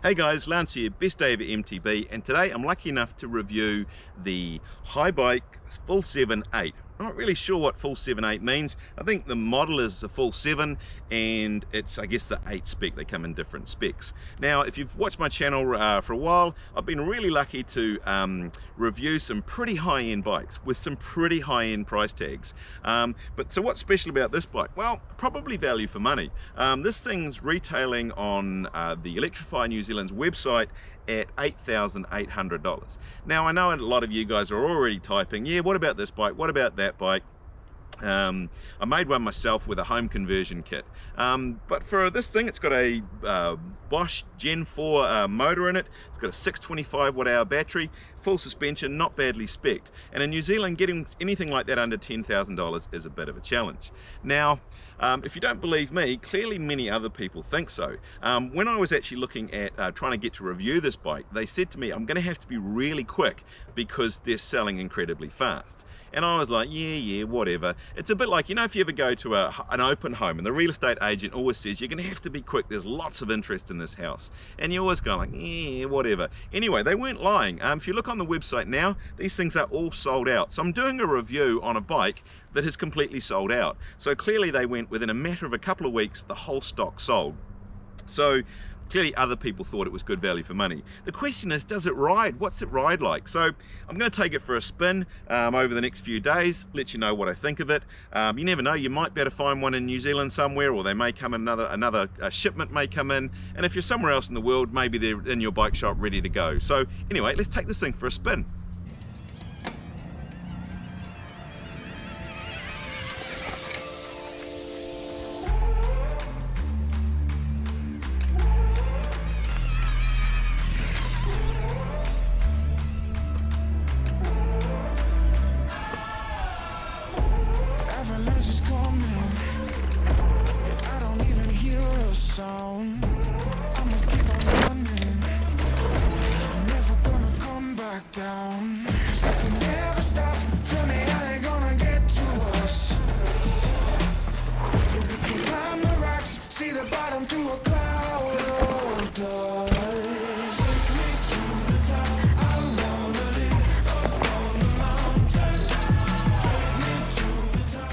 Hey guys, Lance here, best day ever MTB, and today I'm lucky enough to review the Haibike Fullseven 8. I'm not really sure what Fullseven 8 means. I think the model is a Fullseven and it's, I guess, the 8 spec. They come in different specs. Now, if you've watched my channel for a while, I've been really lucky to review some pretty high-end bikes with some pretty high-end price tags. So what's special about this bike? Well, probably value for money. This thing's retailing on the Electrify New Zealand's website at $8,800. Now, I know a lot of you guys are already typing, yeah, what about this bike? What about that bike? I made one myself with a home conversion kit, but for this thing it's got a Bosch Gen 4 motor in it. It's got a 625 watt-hour battery, full suspension, not badly spec'd, and in New Zealand getting anything like that under $10,000 is a bit of a challenge. Now, if you don't believe me, clearly many other people think so. When I was actually looking at trying to get to review this bike, they said to me, I'm going to have to be really quick because they're selling incredibly fast. And I was like, yeah, whatever. It's a bit like, you know, if you ever go to an open home and the real estate agent always says, you're going to have to be quick, there's lots of interest in this house. And you always go like, yeah, whatever. Anyway, they weren't lying. If you look on the website now, these things are all sold out. So I'm doing a review on a bike that is completely sold out. So clearly they went within a matter of a couple of weeks, the whole stock sold. So clearly other people thought it was good value for money. The question is, does it ride? What's it ride like? So I'm going to take it for a spin over the next few days, let you know what I think of it. You never know, you might be able to find one in New Zealand somewhere, or they may come another shipment may come in, and if you're somewhere else in the world, maybe they're in your bike shop ready to go. So anyway, let's take this thing for a spin. I'ma keep on running. I'm never gonna come back down. 'Cause if we never stop, tell me how they gonna get to us. Yeah, we can climb the rocks, see the bottom through a cloud of dust. Take me to the top, I wanna live up on the mountain. Take me to the top.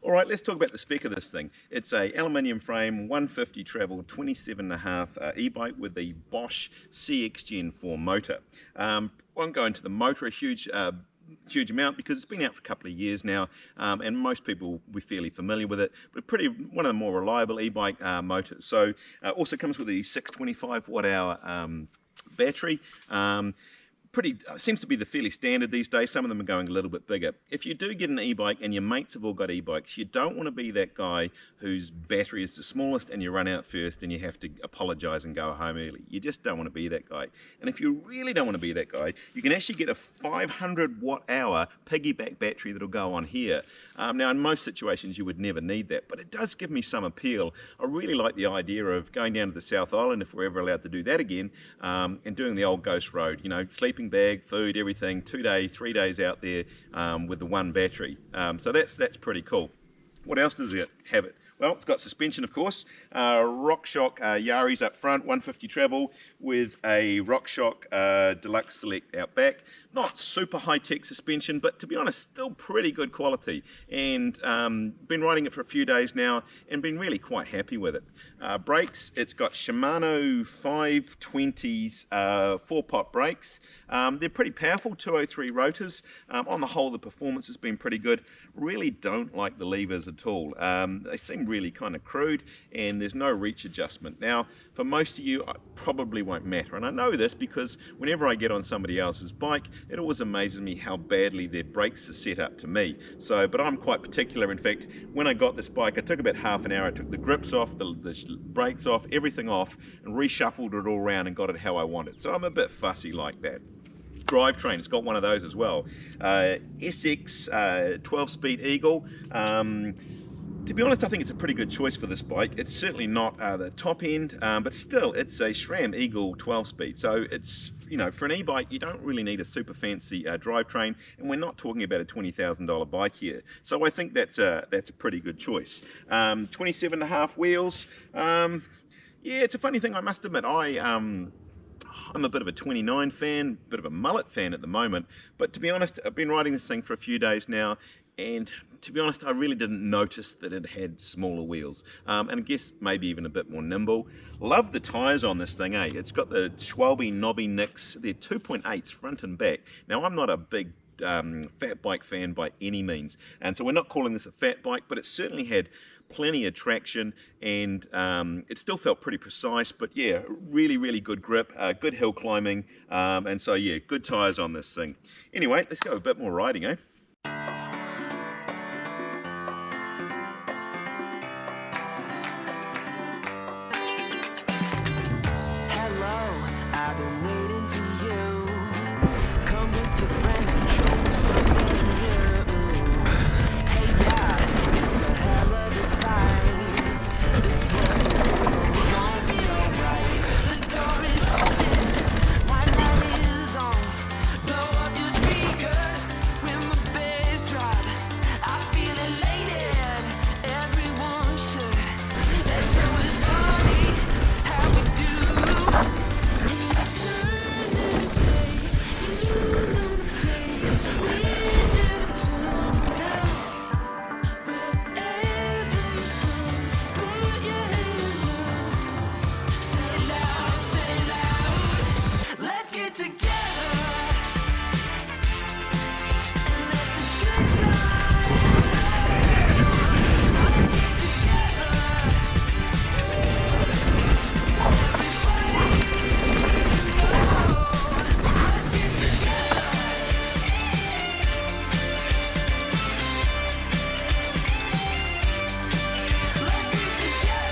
All right, let's talk about the spec of this thing. It's a aluminium frame, 150 travel, 27.5 e-bike with the Bosch CX Gen 4 motor. Won't go into the motor a huge amount because it's been out for a couple of years now, and most people will be fairly familiar with it, but one of the more reliable e-bike motors. So also comes with a 625 watt-hour battery. Seems to be the fairly standard these days. Some of them are going a little bit bigger. If you do get an e-bike and your mates have all got e-bikes, you don't want to be that guy whose battery is the smallest and you run out first and you have to apologize and go home early. You just don't want to be that guy. And if you really don't want to be that guy, you can actually get a 500 watt-hour piggyback battery that'll go on here. Now, in most situations, you would never need that, but it does give me some appeal. I really like the idea of going down to the South Island, if we're ever allowed to do that again, and doing the old ghost road, you know, sleeping bag, food, everything, 2 days, 3 days out there with the one battery. So that's pretty cool. What else does it have? Well, it's got suspension, of course, RockShox Yaris up front, 150 travel with a RockShox Deluxe Select out back. Not super high-tech suspension, but to be honest, still pretty good quality. And been riding it for a few days now and been really quite happy with it. Brakes, it's got Shimano 520s 4-pot brakes. They're pretty powerful, 203 rotors. On the whole, the performance has been pretty good. Really don't like the levers at all. They seem really kind of crude, and there's no reach adjustment. Now, for most of you, it probably won't matter. And I know this because whenever I get on somebody else's bike, it always amazes me how badly their brakes are set up to me. But I'm quite particular. In fact, when I got this bike, I took about half an hour. I took the grips off, the brakes off, everything off, and reshuffled it all around and got it how I wanted. So I'm a bit fussy like that. Drivetrain, it's got one of those as well. SX 12-speed Eagle. To be honest, I think it's a pretty good choice for this bike. It's certainly not the top end, but still, it's a SRAM Eagle 12-speed. So it's, you know, for an e-bike, you don't really need a super fancy drivetrain, and we're not talking about a $20,000 bike here. So I think that's a pretty good choice. 27.5 wheels. Yeah, it's a funny thing, I must admit. I'm a bit of a 29 fan, bit of a mullet fan at the moment, but to be honest, I've been riding this thing for a few days now, and to be honest, I really didn't notice that it had smaller wheels, and I guess maybe even a bit more nimble. Love the tyres on this thing, eh? It's got the Schwalbe knobby nicks, they're 2.8s front and back. Now, I'm not a big fat bike fan by any means, and so we're not calling this a fat bike, but it certainly had plenty of traction, and it still felt pretty precise, but yeah, really good grip, good hill climbing, and so yeah, good tyres on this thing. Anyway, let's go a bit more riding, eh? Hello, I've been waiting for you. Come with your friends and show me something new. Hey, yeah, it's a hell of a time. This world's insane, but we're gonna be alright. The door is open, my light is on. Blow up your speakers when the bass drop. I feel elated, everyone should. Let's show this party how we do. Need a turn in the day, you know the place. We never turn down. Wherever you go, put your hands up. Say loud, let's get together and let the good times roll. Let's get together, everybody know. Let's get together. Let's get together.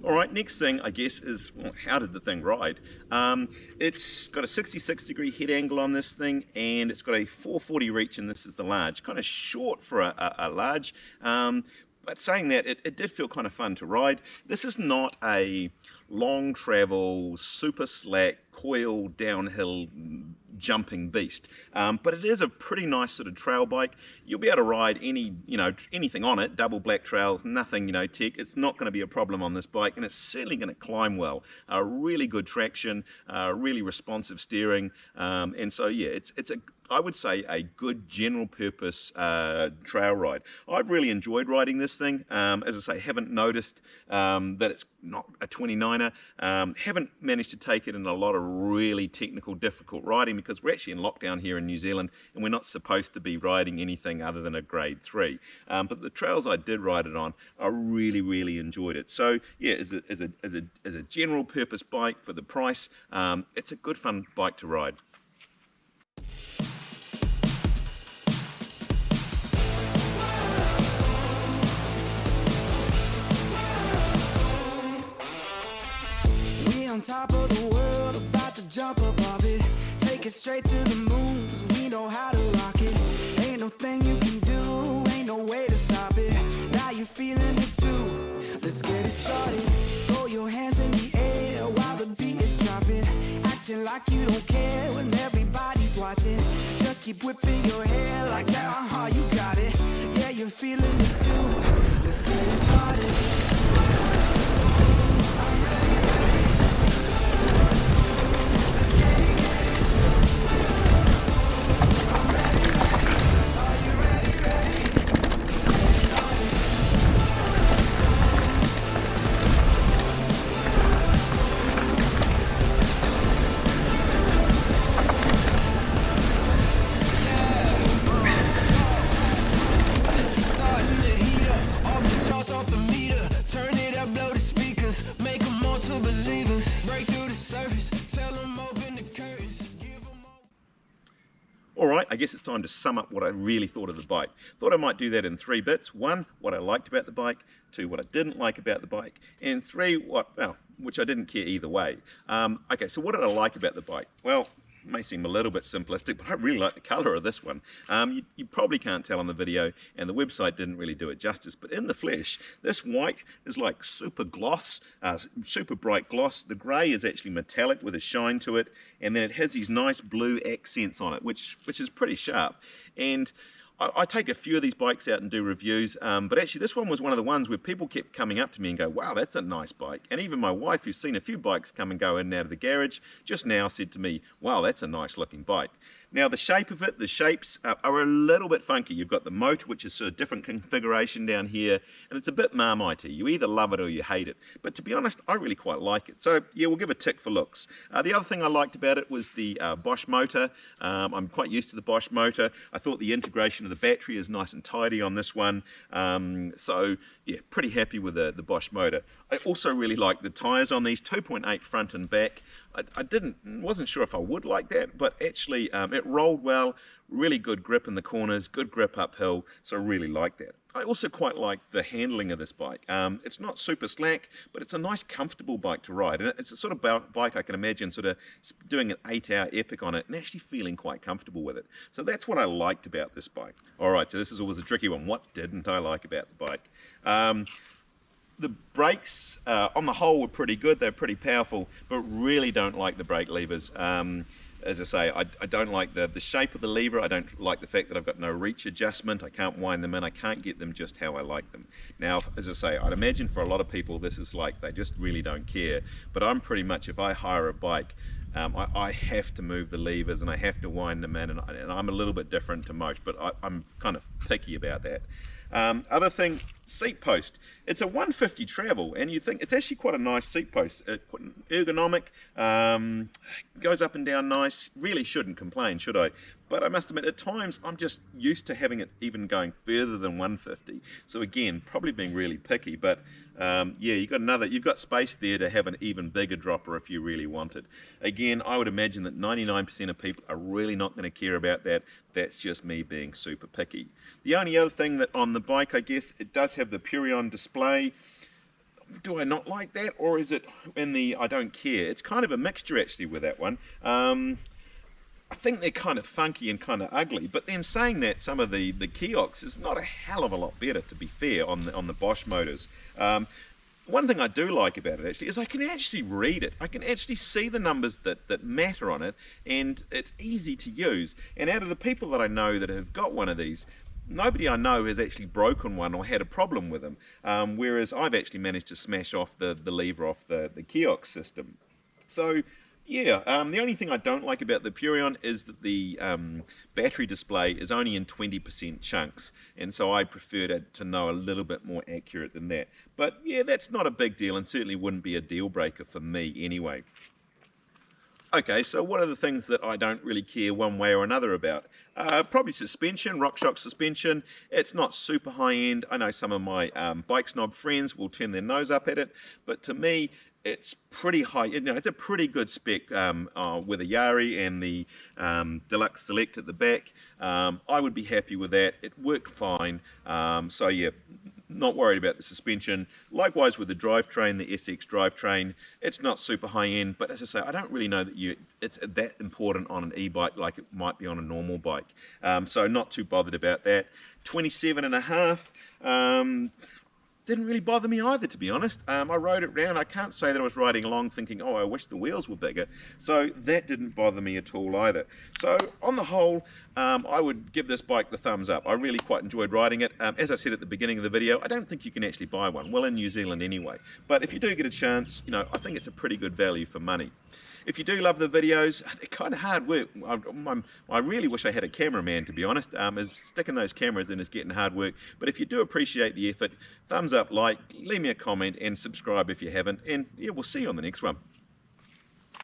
All right, next thing I guess is, well, how did the thing ride? It's got a 66-degree head angle on this thing, and it's got a 440 reach, and this is the large. Kind of short for a large, but saying that, it did feel kind of fun to ride. This is not a long travel, super slack, coil downhill jumping beast, but it is a pretty nice sort of trail bike. You'll be able to ride anything on it, double black trails, nothing tech. It's not going to be a problem on this bike, and it's certainly going to climb well. Really good traction, really responsive steering, and so yeah, it's I would say a good general purpose trail ride. I've really enjoyed riding this thing. As I say, haven't noticed that it's not a 29er. Haven't managed to take it in a lot of really technical, difficult riding, because we're actually in lockdown here in New Zealand, and we're not supposed to be riding anything other than a grade 3. But the trails I did ride it on, I really enjoyed it. So yeah, as a general purpose bike for the price, it's a good fun bike to ride. We on top of the world, about to jump above it. Take it straight to the moon, 'cause we know how to rock it. Ain't no thing you can do, ain't no way to stop it. Now you're feeling it too, let's get it started. Throw your hands in the air while the beat is dropping. Acting like you don't care when everybody's watching. Just keep whipping your hair like that, you got it. Yeah, you're feeling it too, let's get it started. Alright, I guess it's time to sum up what I really thought of the bike. Thought I might do that in 3 bits. 1, what I liked about the bike. 2, what I didn't like about the bike. And 3, which I didn't care either way. Okay, so what did I like about the bike? Well, may seem a little bit simplistic, but I really like the colour of this one. You probably can't tell on the video, and the website didn't really do it justice, but in the flesh, this white is like super gloss, super bright gloss. The grey is actually metallic with a shine to it, and then it has these nice blue accents on it, which is pretty sharp. And I take a few of these bikes out and do reviews, but actually this one was one of the ones where people kept coming up to me and go, wow, that's a nice bike. And even my wife, who's seen a few bikes come and go in and out of the garage, just now said to me, wow, that's a nice looking bike. Now the shape of it, the shapes are a little bit funky. You've got the motor, which is sort of different configuration down here, and it's a bit Marmite-y. You either love it or you hate it. But to be honest, I really quite like it. So yeah, we'll give a tick for looks. The other thing I liked about it was the Bosch motor. I'm quite used to the Bosch motor. I thought the integration of the battery is nice and tidy on this one. So yeah, pretty happy with the Bosch motor. I also really like the tyres on these, 2.8 front and back. I wasn't sure if I would like that, but actually it rolled well, really good grip in the corners, good grip uphill, so I really like that. I also quite like the handling of this bike. It's not super slack, but it's a nice comfortable bike to ride, and it's a sort of bike I can imagine sort of doing an 8-hour epic on it and actually feeling quite comfortable with it. So that's what I liked about this bike. Alright, so this is always a tricky one. What didn't I like about the bike? The brakes, on the whole, were pretty good. They're pretty powerful, but really don't like the brake levers. As I say, I don't like the shape of the lever. I don't like the fact that I've got no reach adjustment. I can't wind them in. I can't get them just how I like them. Now, as I say, I'd imagine for a lot of people this is like they just really don't care. But I'm pretty much, if I hire a bike, I have to move the levers and I have to wind them in, and I'm a little bit different to most, but I'm kind of picky about that. Other thing, seat post. It's a 150 travel, and you think it's actually quite a nice seat post. Ergonomic, goes up and down nice. Really shouldn't complain, should I? But I must admit, at times I'm just used to having it even going further than 150. So again, probably being really picky. But yeah, you've got space there to have an even bigger dropper if you really want it. Again, I would imagine that 99% of people are really not going to care about that. That's just me being super picky. The only other thing that on the bike, I guess, it does have the Purion display. Do I not like that, or is it in the I don't care? It's kind of a mixture actually with that one. I think they're kind of funky and kind of ugly, but then saying that, some of the kiosks is not a hell of a lot better, to be fair, on the Bosch motors. One thing I do like about it actually is I can actually read it. I can actually see the numbers that matter on it, and it's easy to use. And out of the people that I know that have got one of these, nobody I know has actually broken one or had a problem with them, whereas I've actually managed to smash off the lever off the kiosk system. So yeah, the only thing I don't like about the Purion is that the battery display is only in 20% chunks, and so I prefer to know a little bit more accurate than that. But yeah, that's not a big deal, and certainly wouldn't be a deal breaker for me anyway. Okay, so what are the things that I don't really care one way or another about? Probably suspension, RockShox suspension. It's not super high end. I know some of my bike snob friends will turn their nose up at it, but to me, it's pretty high. You know, it's a pretty good spec with a Yari and the Deluxe Select at the back. I would be happy with that. It worked fine. So yeah, not worried about the suspension. Likewise with the drivetrain, the SX drivetrain, it's not super high end, but as I say, I don't really know that it's that important on an e-bike like it might be on a normal bike. So not too bothered about that. 27.5. Didn't really bother me either, to be honest. I rode it round. I can't say that I was riding along thinking, oh, I wish the wheels were bigger. So that didn't bother me at all either. So on the whole, I would give this bike the thumbs up. I really quite enjoyed riding it. As I said at the beginning of the video, I don't think you can actually buy one. Well, in New Zealand anyway. But if you do get a chance, you know, I think it's a pretty good value for money. If you do love the videos, they're kind of hard work. I really wish I had a cameraman, to be honest. As sticking those cameras in is getting hard work. But if you do appreciate the effort, thumbs up, like, leave me a comment, and subscribe if you haven't. And yeah, we'll see you on the next one.